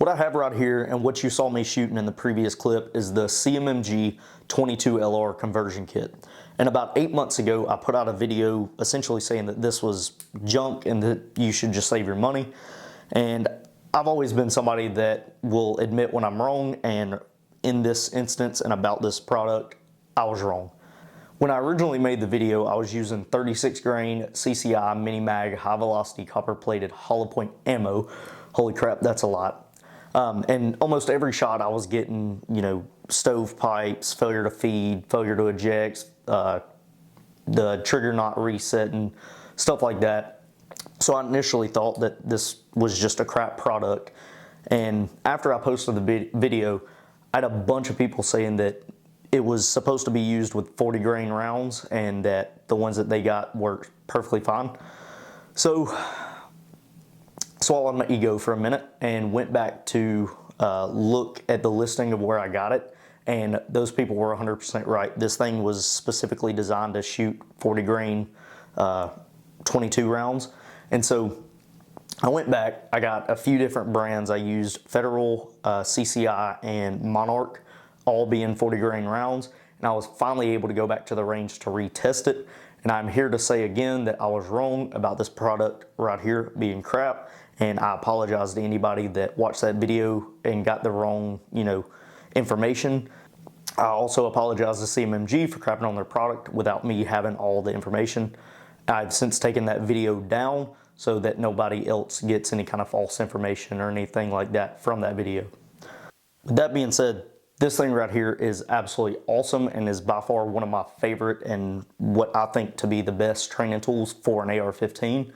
What I have right here and what you saw me shooting in the previous clip is the CMMG 22LR conversion kit. And about 8 months ago, I put out a video essentially saying that this was junk and that you should just save your money. And I've always been somebody that will admit when I'm wrong, and in this instance and about this product, I was wrong. When I originally made the video, I was using 36 grain CCI mini mag high velocity copper plated hollow point ammo. Holy crap, that's a lot. And almost every shot I was getting, stovepipes, failure to feed, failure to eject, the trigger not resetting, stuff like that. So I initially thought that this was just a crap product. And after I posted the video, I had a bunch of people saying that it was supposed to be used with 40 grain rounds and that the ones that they got worked perfectly fine. So swallowed my ego for a minute and went back to look at the listing of where I got it, and those people were 100% right. This thing was specifically designed to shoot 40 grain 22 rounds. And so I went back, I got a few different brands. I used Federal, CCI, and Monarch, all being 40 grain rounds, and I was finally able to go back to the range to retest it. And I'm here to say again that I was wrong about this product right here being crap. And I apologize to anybody that watched that video and got the wrong, information. I also apologize to CMMG for crapping on their product without me having all the information. I've since taken that video down so that nobody else gets any kind of false information or anything like that from that video. With that being said, this thing right here is absolutely awesome and is by far one of my favorite and what I think to be the best training tools for an AR-15.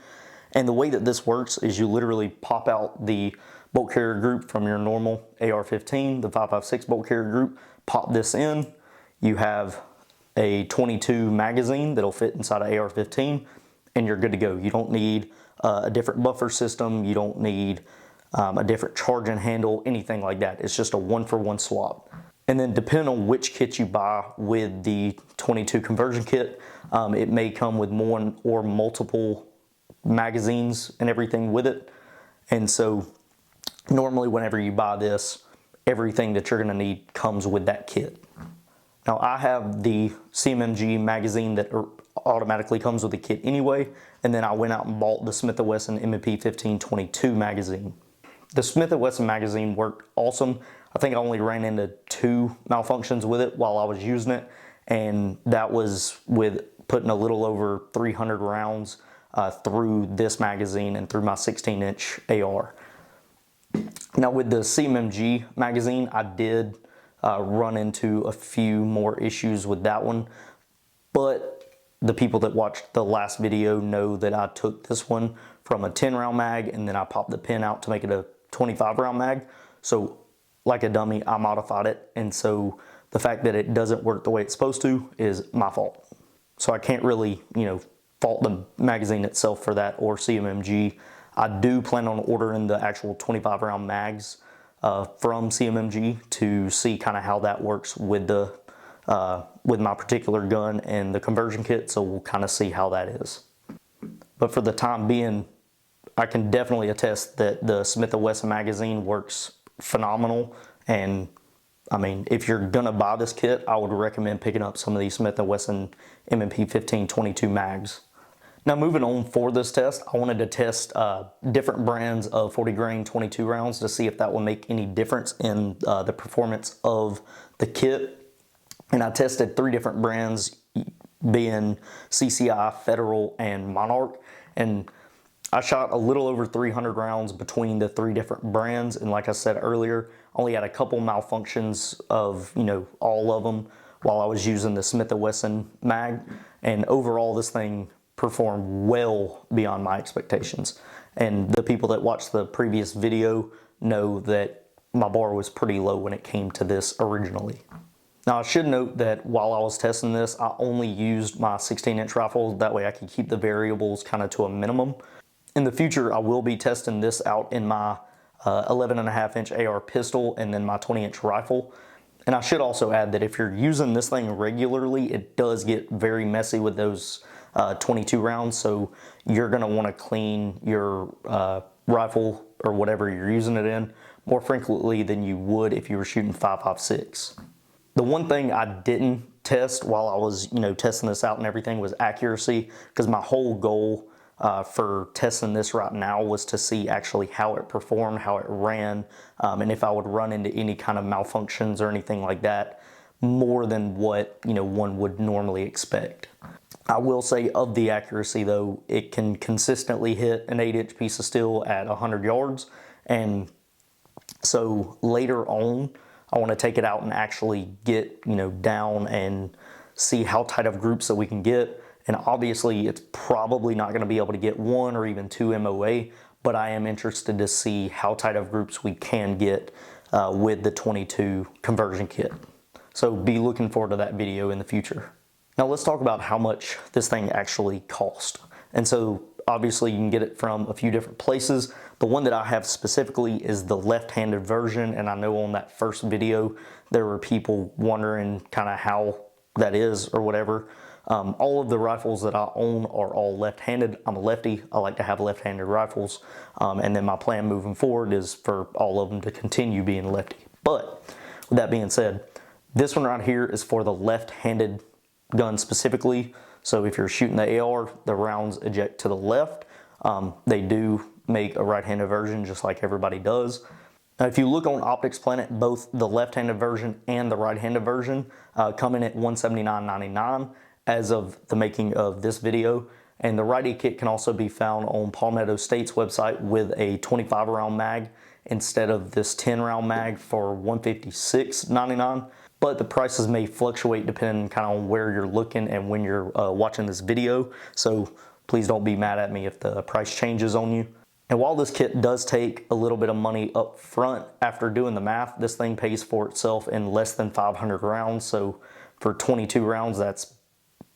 And the way that this works is you literally pop out the bolt carrier group from your normal AR-15, the 5.56 bolt carrier group, pop this in. You have a 22 magazine that'll fit inside of AR-15, and you're good to go. You don't need a different buffer system. You don't need a different charging handle, anything like that. It's just a one-for-one swap. And then depending on which kit you buy with the 22 conversion kit, it may come with one or multiple magazines and everything with it. And so normally whenever you buy this, everything that you're going to need comes with that kit. Now I have the CMMG magazine that automatically comes with the kit anyway, and then I went out and bought the Smith & Wesson M&P 1522 magazine. The Smith & Wesson magazine worked awesome. I think I only ran into 2 malfunctions with it while I was using it, and that was with putting a little over 300 rounds through this magazine and through my 16-inch AR. Now with the CMMG magazine, I did run into a few more issues with that one, but the people that watched the last video know that I took this one from a 10-round mag and then I popped the pin out to make it a 25-round mag. So like a dummy, I modified it, and so the fact that it doesn't work the way it's supposed to is my fault. So I can't really, fault the magazine itself for that or CMMG. I do plan on ordering the actual 25-round mags from CMMG to see kind of how that works with the with my particular gun and the conversion kit, so we'll kind of see how that is. But for the time being, I can definitely attest that the Smith & Wesson magazine works phenomenal. And I mean, if you're gonna buy this kit, I would recommend picking up some of these Smith & Wesson M&P 1522 mags. Now moving on for this test, I wanted to test different brands of 40 grain 22 rounds to see if that will make any difference in the performance of the kit. And I tested 3 different brands, being CCI, Federal, and Monarch. And I shot a little over 300 rounds between the 3 different brands. And like I said earlier, only had a couple malfunctions of, all of them while I was using the Smith & Wesson mag. And overall, this thing performed well beyond my expectations. And the people that watched the previous video know that my bar was pretty low when it came to this originally. Now I should note that while I was testing this, I only used my 16-inch rifle. That way I could keep the variables kind of to a minimum. In the future, I will be testing this out in my 11.5-inch AR pistol and then my 20-inch rifle. And I should also add that if you're using this thing regularly, it does get very messy with those 22 rounds. So you're gonna wanna clean your rifle or whatever you're using it in more frequently than you would if you were shooting 5.56. The one thing I didn't test while I was, testing this out and everything was accuracy, because my whole goal for testing this right now was to see actually how it performed, how it ran, and if I would run into any kind of malfunctions or anything like that, more than what one would normally expect. I will say of the accuracy though, it can consistently hit an 8-inch piece of steel at 100 yards, and so later on I want to take it out and actually get down and see how tight of groups that we can get. And obviously it's probably not going to be able to get 1 or even 2 MOA, but I am interested to see how tight of groups we can get with the 22 conversion kit. So be looking forward to that video in the future. Now let's talk about how much this thing actually cost. And so obviously you can get it from a few different places. The one that I have specifically is the left-handed version, and I know on that first video there were people wondering kind of how that is or whatever. All of the rifles that I own are all left-handed. I'm a lefty. I like to have left-handed rifles. And then my plan moving forward is for all of them to continue being lefty. But with that being said, this one right here is for the left-handed gun specifically. So if you're shooting the AR, the rounds eject to the left. They do make a right-handed version just like everybody does. Now, if you look on Optics Planet, both the left-handed version and the right-handed version come in at $179.99 as of the making of this video. And the righty kit can also be found on Palmetto State's website with a 25 round mag instead of this 10 round mag for $156.99. But the prices may fluctuate depending kind of on where you're looking and when you're watching this video. So please don't be mad at me if the price changes on you. And while this kit does take a little bit of money up front, after doing the math, this thing pays for itself in less than 500 rounds. So for 22 rounds, that's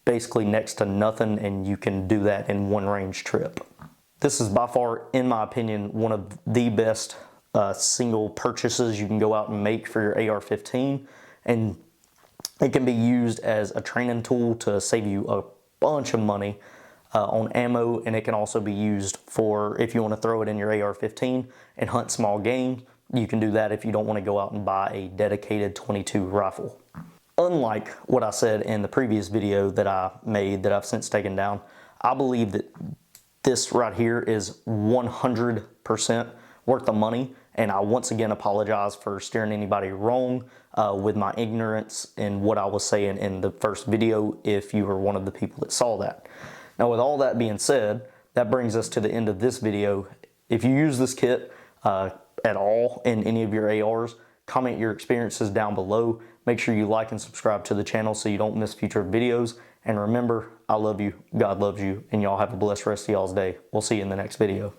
basically next to nothing, and you can do that in one range trip. This is by far, in my opinion, one of the best single purchases you can go out and make for your AR-15. And it can be used as a training tool to save you a bunch of money on ammo, and it can also be used for if you want to throw it in your AR-15 and hunt small game. You can do that if you don't want to go out and buy a dedicated 22 rifle. Unlike what I said in the previous video that I made that I've since taken down, I believe that this right here is 100% worth the money, and I once again apologize for steering anybody wrong with my ignorance in what I was saying in the first video if you were one of the people that saw that. Now, with all that being said, that brings us to the end of this video. If you use this kit at all in any of your ARs, comment your experiences down below. Make sure you like and subscribe to the channel so you don't miss future videos. And remember, I love you, God loves you, and y'all have a blessed rest of y'all's day. We'll see you in the next video.